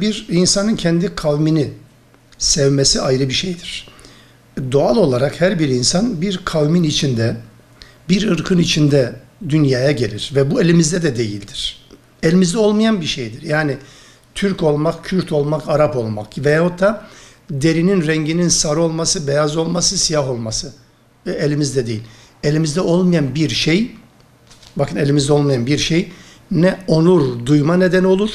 Bir insanın kendi kavmini sevmesi ayrı bir şeydir. Doğal olarak her bir insan bir kavmin içinde, bir ırkın içinde dünyaya gelir ve bu elimizde de değildir. Elimizde olmayan bir şeydir. Yani Türk olmak, Kürt olmak, Arap olmak veyahut da derinin renginin sarı olması, beyaz olması, siyah olması elimizde değil. Elimizde olmayan bir şey, bakın elimizde olmayan bir şey ne onur duyma neden olur,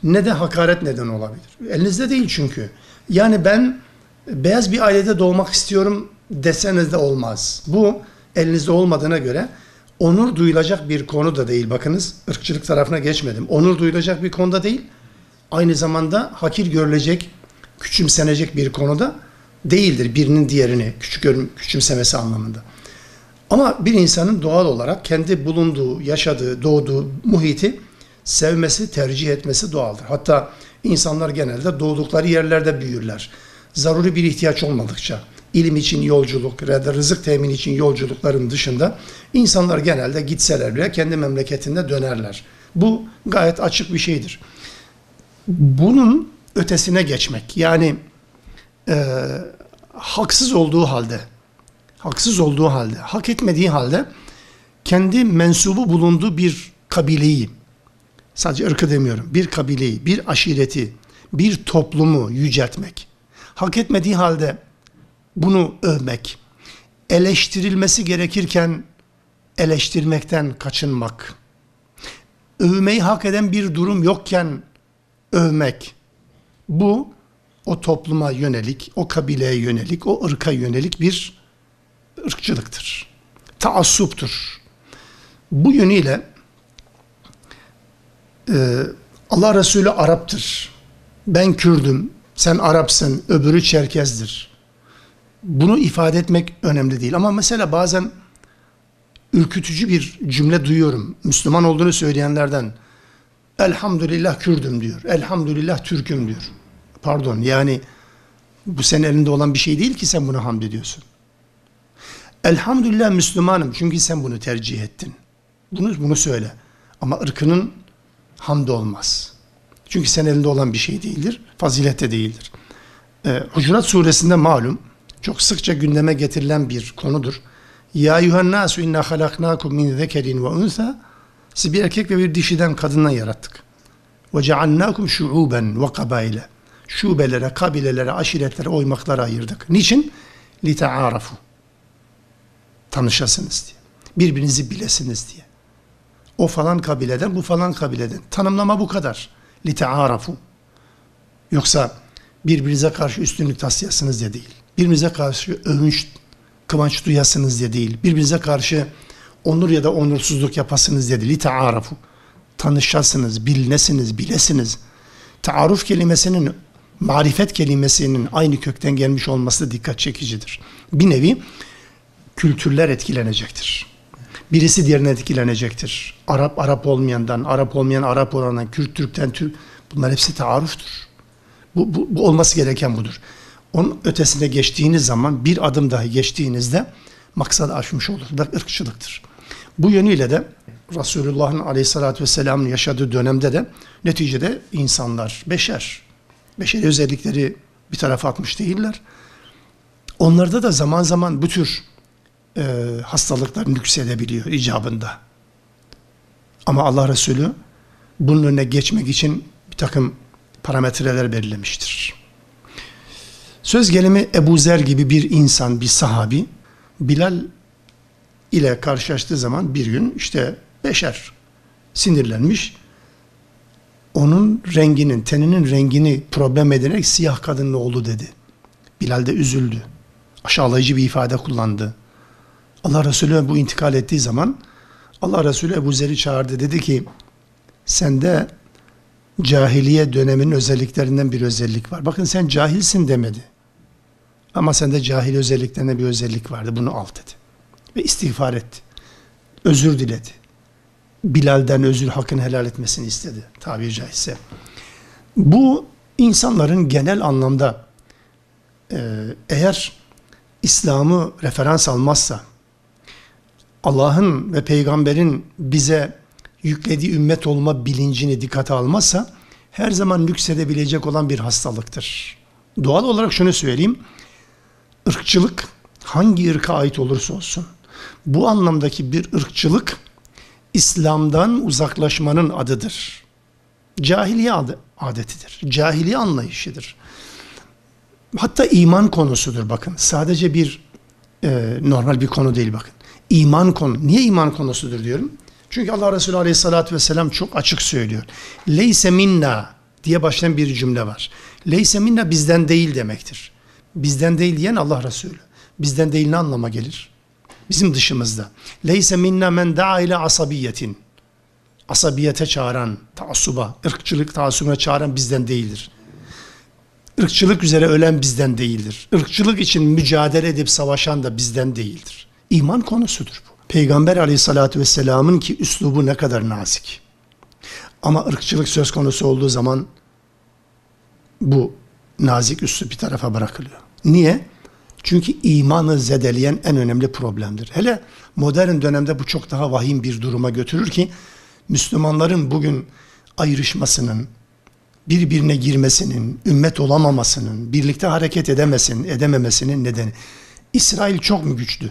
ne de hakaret neden olabilir. Elinizde değil çünkü. Yani ben beyaz bir ailede doğmak istiyorum deseniz de olmaz. Bu elinizde olmadığına göre onur duyulacak bir konu da değil. Bakınız, ırkçılık tarafına geçmedim. Onur duyulacak bir konuda değil. Aynı zamanda hakir görülecek, küçümsenecek bir konuda değildir. Birinin diğerini küçümsemesi anlamında. Ama bir insanın doğal olarak kendi bulunduğu, yaşadığı, doğduğu muhiti sevmesi, tercih etmesi doğaldır. Hatta insanlar genelde doğdukları yerlerde büyürler. Zaruri bir ihtiyaç olmadıkça, ilim için yolculuk ya da rızık temin için yolculukların dışında insanlar genelde gitseler bile kendi memleketinde dönerler. Bu gayet açık bir şeydir. Bunun ötesine geçmek, yani haksız olduğu halde, hak etmediği halde kendi mensubu bulunduğu bir kabileyi, sadece ırkı demiyorum, bir kabileyi, bir aşireti, bir toplumu yüceltmek, hak etmediği halde bunu övmek, eleştirilmesi gerekirken eleştirmekten kaçınmak, övmeyi hak eden bir durum yokken övmek, bu o topluma yönelik, o kabileye yönelik, o ırka yönelik bir ırkçılıktır, taassuptur. Bu yönüyle Allah Resulü Arap'tır. Ben Kürdüm, sen Arapsın, öbürü Çerkez'dir. Bunu ifade etmek önemli değil. Ama mesela bazen ürkütücü bir cümle duyuyorum. Müslüman olduğunu söyleyenlerden, elhamdülillah Kürdüm diyor, elhamdülillah Türk'üm diyor. Pardon, yani bu senin elinde olan bir şey değil ki sen buna hamd ediyorsun. Elhamdülillah Müslümanım çünkü sen bunu tercih ettin. Bunu söyle. Ama ırkının hamd olmaz. Çünkü senin elinde olan bir şey değildir. Fazilette değildir. Hucurat suresinde malum, çok sıkça gündeme getirilen bir konudur. Ya eyyühennâsü inna halaknâkum min zekerin ve unsa. Sizi bir erkek ve bir dişiden, kadından yarattık. Ve cealnâkum şu'ûben ve kabâile. Şubelere, kabilelere, aşiretlere, oymaklara ayırdık. Niçin? Lite'ârafu. Tanışasınız diye. Birbirinizi bilesiniz diye. O falan kabileden, bu falan kabileden. Tanımlama bu kadar. Lite'ârafu. Yoksa birbirinize karşı üstünlük taslayasınız diye değil. Birbirinize karşı övünç, kıvanç duyasınız diye değil. Birbirinize karşı onur ya da onursuzluk yapasınız diye değil. Lite'ârafu. Tanışasınız, bilinesiniz, bilesiniz. Taarruf kelimesinin, marifet kelimesinin aynı kökten gelmiş olması dikkat çekicidir. Bir nevi kültürler etkilenecektir. Birisi diğerine etkilenecektir. Arap, Arap olmayandan, Arap olmayan Arap olandan, Kürt, Türk'ten, Türk. Bunlar hepsi taarruftur. Bu olması gereken budur. Onun ötesine geçtiğiniz zaman, bir adım dahi geçtiğinizde maksadı aşmış olur. Bu da ırkçılıktır. Bu yönüyle de Resulullah'ın aleyhissalatü vesselam'ın yaşadığı dönemde de neticede insanlar, beşeri özellikleri bir tarafa atmış değiller. Onlarda da zaman zaman bu tür hastalıklar nüksedebiliyor icabında. Ama Allah Resulü bunun önüne geçmek için bir takım parametreler belirlemiştir. Söz gelimi Ebu Zer gibi bir insan, bir sahabi, Bilal ile karşılaştığı zaman bir gün işte beşer sinirlenmiş, onun renginin, teninin rengini problem edinerek siyah kadınlı oldu dedi. Bilal de üzüldü. Aşağılayıcı bir ifade kullandı. Allah Resulü bu intikal ettiği zaman Allah Resulü Ebu Zer'i çağırdı. Dedi ki, sende cahiliye döneminin özelliklerinden bir özellik var. Bakın sen cahilsin demedi. Ama sende cahil özelliklerinden bir özellik vardı. Bunu al dedi. Ve istiğfar etti. Özür diledi. Bilal'den özür hakkını helal etmesini istedi. Tabiri caizse. Bu insanların genel anlamda eğer İslam'ı referans almazsa, Allah'ın ve peygamberin bize yüklediği ümmet olma bilincini dikkate almazsa, her zaman nüksedebilecek olan bir hastalıktır. Doğal olarak şunu söyleyeyim. Irkçılık hangi ırka ait olursa olsun, bu anlamdaki bir ırkçılık İslam'dan uzaklaşmanın adıdır. Cahiliye adetidir. Cahiliye anlayışıdır. Hatta iman konusudur bakın. Sadece bir normal bir konu değil bakın. İman konu. Niye iman konusudur diyorum? Çünkü Allah Resulü Aleyhisselatü Vesselam çok açık söylüyor. Leyse minna diye başlayan bir cümle var. Leyse minna bizden değil demektir. Bizden değil diyen Allah Resulü. Bizden değil ne anlama gelir? Bizim dışımızda. Leyse minna men da'a ile asabiyetin. Asabiyete çağıran, taassuba, ırkçılık taassubuna çağıran bizden değildir. Irkçılık üzere ölen bizden değildir. Irkçılık için mücadele edip savaşan da bizden değildir. İman konusudur bu. Peygamber Aleyhisselatü Vesselam'ın ki üslubu ne kadar nazik. Ama ırkçılık söz konusu olduğu zaman bu nazik üslup bir tarafa bırakılıyor. Niye? Çünkü imanı zedeleyen en önemli problemdir. Hele modern dönemde bu çok daha vahim bir duruma götürür ki Müslümanların bugün ayrışmasının, birbirine girmesinin, ümmet olamamasının, birlikte hareket edememesinin nedeni. İsrail çok mu güçlü?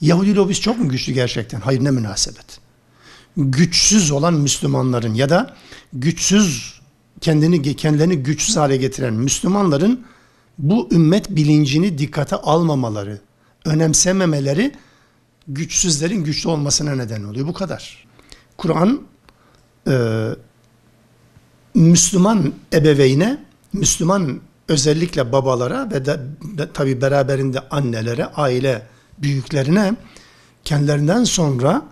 Yahudi lobisi çok mu güçlü gerçekten? Hayır, ne münasebet. Güçsüz olan Müslümanların ya da kendilerini güçsüz hale getiren Müslümanların bu ümmet bilincini dikkate almamaları, önemsememeleri güçsüzlerin güçlü olmasına neden oluyor. Bu kadar. Kur'an Müslüman ebeveyne, Müslüman özellikle babalara ve de tabi beraberinde annelere, aile büyüklerine kendilerinden sonra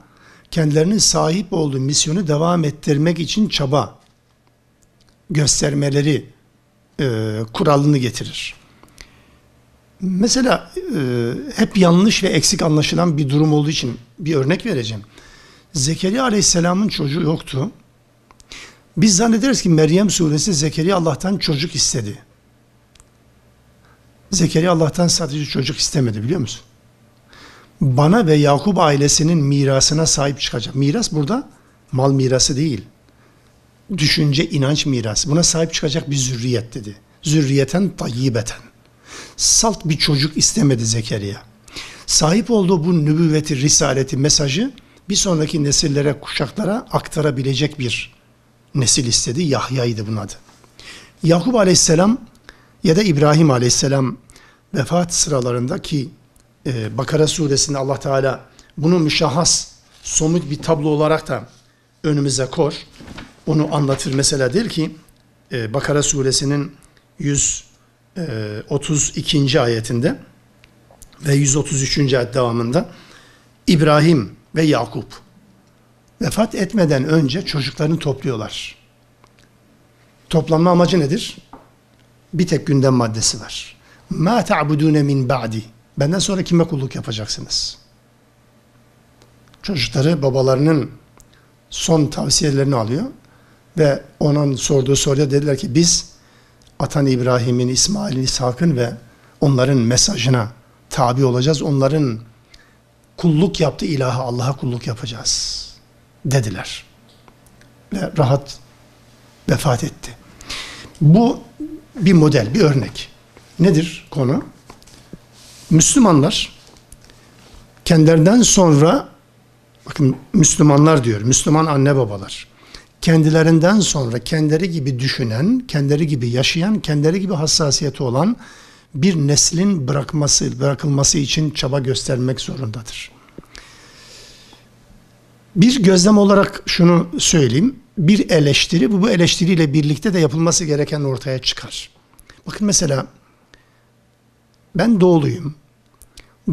kendilerinin sahip olduğu misyonu devam ettirmek için çaba göstermeleri kuralını getirir. Mesela hep yanlış ve eksik anlaşılan bir durum olduğu için bir örnek vereceğim. Zekeriya Aleyhisselam'ın çocuğu yoktu. Biz zannederiz ki Meryem suresi Zekeriya Allah'tan çocuk istedi. Zekeriya Allah'tan sadece çocuk istemedi, biliyor musun? Bana ve Yakup ailesinin mirasına sahip çıkacak. Miras burada mal mirası değil. Düşünce, inanç mirası. Buna sahip çıkacak bir zürriyet dedi. Zürriyeten tayyibeten. Salt bir çocuk istemedi Zekeriya. Sahip olduğu bu nübüvveti, risaleti, mesajı bir sonraki nesillere, kuşaklara aktarabilecek bir nesil istedi. Yahya'ydı bunun adı. Yakup Aleyhisselam ya da İbrahim Aleyhisselam vefat sıralarında ki Bakara suresinde Allah Teala bunu müşahhas, somut bir tablo olarak da önümüze koy. Onu anlatır mesela, der ki Bakara suresinin 132. ayetinde ve 133. ayet devamında İbrahim ve Yakup vefat etmeden önce çocuklarını topluyorlar. Toplanma amacı nedir? Bir tek gündem maddesi var. مَا تَعْبُدُونَ مِنْ بَعْدِ Benden sonra kime kulluk yapacaksınız? Çocukları babalarının son tavsiyelerini alıyor ve onun sorduğu soruya dediler ki biz atan İbrahim'in, İsmail'in, İshak'ın ve onların mesajına tabi olacağız. Onların kulluk yaptığı ilaha, Allah'a kulluk yapacağız dediler. Ve rahat vefat etti. Bu bir model, bir örnek. Nedir konu? Müslümanlar kendilerinden sonra, bakın Müslümanlar diyor, Müslüman anne babalar, kendilerinden sonra kendileri gibi düşünen, kendileri gibi yaşayan, kendileri gibi hassasiyeti olan bir neslin bırakılması için çaba göstermek zorundadır. Bir gözlem olarak şunu söyleyeyim, bir eleştiri, bu eleştiriyle birlikte de yapılması gereken ortaya çıkar. Bakın mesela, ben doğuluyum.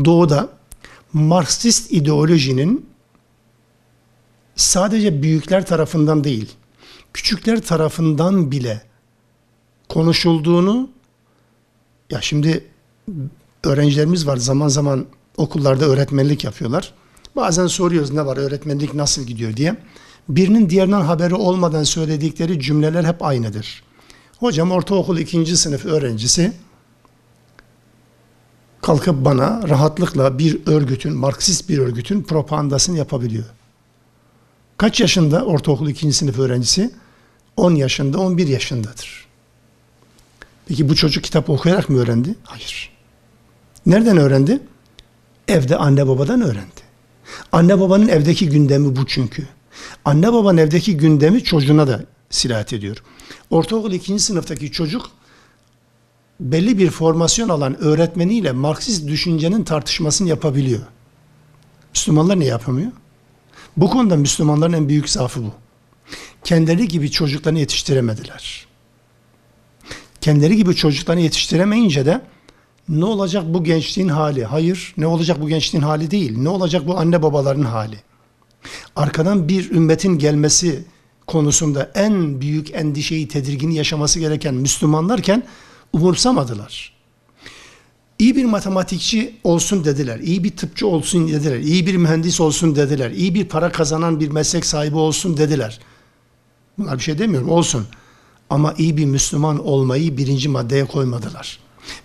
Doğuda Marksist ideolojinin sadece büyükler tarafından değil, küçükler tarafından bile konuşulduğunu, ya şimdi öğrencilerimiz var, zaman zaman okullarda öğretmenlik yapıyorlar. Bazen soruyoruz ne var, öğretmenlik nasıl gidiyor diye. Birinin diğerinden haberi olmadan söyledikleri cümleler hep aynıdır. Hocam ortaokul 2. sınıf öğrencisi kalkıp bana rahatlıkla bir örgütün, Marksist bir örgütün propagandasını yapabiliyor. Kaç yaşında ortaokul 2. sınıf öğrencisi? 10 yaşında, 11 yaşındadır. Peki bu çocuk kitap okuyarak mı öğrendi? Hayır. Nereden öğrendi? Evde anne babadan öğrendi. Anne babanın evdeki gündemi bu çünkü. Anne babanın evdeki gündemi çocuğuna da sirayet ediyor. Ortaokul 2. sınıftaki çocuk belli bir formasyon alan öğretmeniyle Marksist düşüncenin tartışmasını yapabiliyor. Müslümanlar ne yapamıyor? Bu konuda Müslümanların en büyük zaafı bu. Kendileri gibi çocuklarını yetiştiremediler. Kendileri gibi çocuklarını yetiştiremeyince de ne olacak bu gençliğin hali? Hayır, ne olacak bu gençliğin hali değil. Ne olacak bu anne babaların hali? Arkadan bir ümmetin gelmesi konusunda en büyük endişeyi, tedirgini yaşaması gereken Müslümanlarken umursamadılar. İyi bir matematikçi olsun dediler, iyi bir tıpçı olsun dediler, iyi bir mühendis olsun dediler, iyi bir para kazanan bir meslek sahibi olsun dediler. Bunlar bir şey demiyorum, olsun. Ama iyi bir Müslüman olmayı birinci maddeye koymadılar.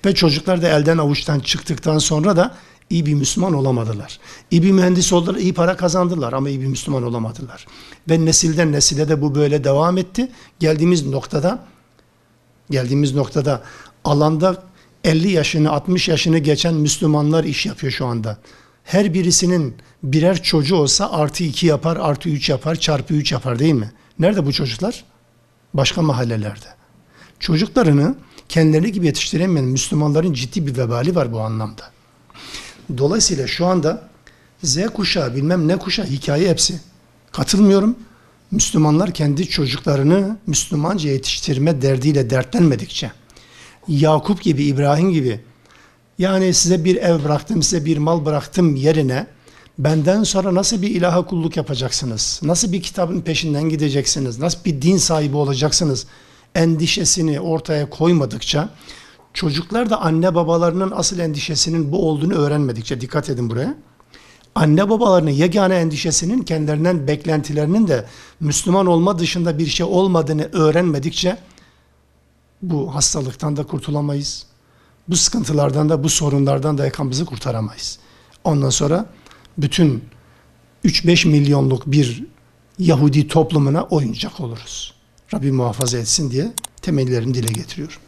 Ve çocuklar da elden avuçtan çıktıktan sonra da iyi bir Müslüman olamadılar. İyi bir mühendis oldular, iyi para kazandılar ama iyi bir Müslüman olamadılar. Ve nesilden nesile de bu böyle devam etti. Geldiğimiz noktada alanda 50 yaşını, 60 yaşını geçen Müslümanlar iş yapıyor şu anda. Her birisinin birer çocuğu olsa artı 2 yapar, artı 3 yapar, çarpı 3 yapar değil mi? Nerede bu çocuklar? Başka mahallelerde. Çocuklarını kendileri gibi yetiştiremeyen Müslümanların ciddi bir vebali var bu anlamda. Dolayısıyla şu anda Z kuşağı, bilmem ne kuşağı, hikaye hepsi. Katılmıyorum. Müslümanlar kendi çocuklarını Müslümanca yetiştirme derdiyle dertlenmedikçe, Yakup gibi, İbrahim gibi, yani size bir ev bıraktım, size bir mal bıraktım yerine, benden sonra nasıl bir ilaha kulluk yapacaksınız? Nasıl bir kitabın peşinden gideceksiniz? Nasıl bir din sahibi olacaksınız? Endişesini ortaya koymadıkça, çocuklar da anne babalarının asıl endişesinin bu olduğunu öğrenmedikçe, dikkat edin buraya, anne babalarının yegane endişesinin kendilerinden beklentilerinin de Müslüman olma dışında bir şey olmadığını öğrenmedikçe, bu hastalıktan da kurtulamayız. Bu sıkıntılardan da, bu sorunlardan da yakamızı kurtaramayız. Ondan sonra bütün 3-5 milyonluk bir Yahudi toplumuna oyuncak oluruz. Rabbim muhafaza etsin diye temellerini dile getiriyorum.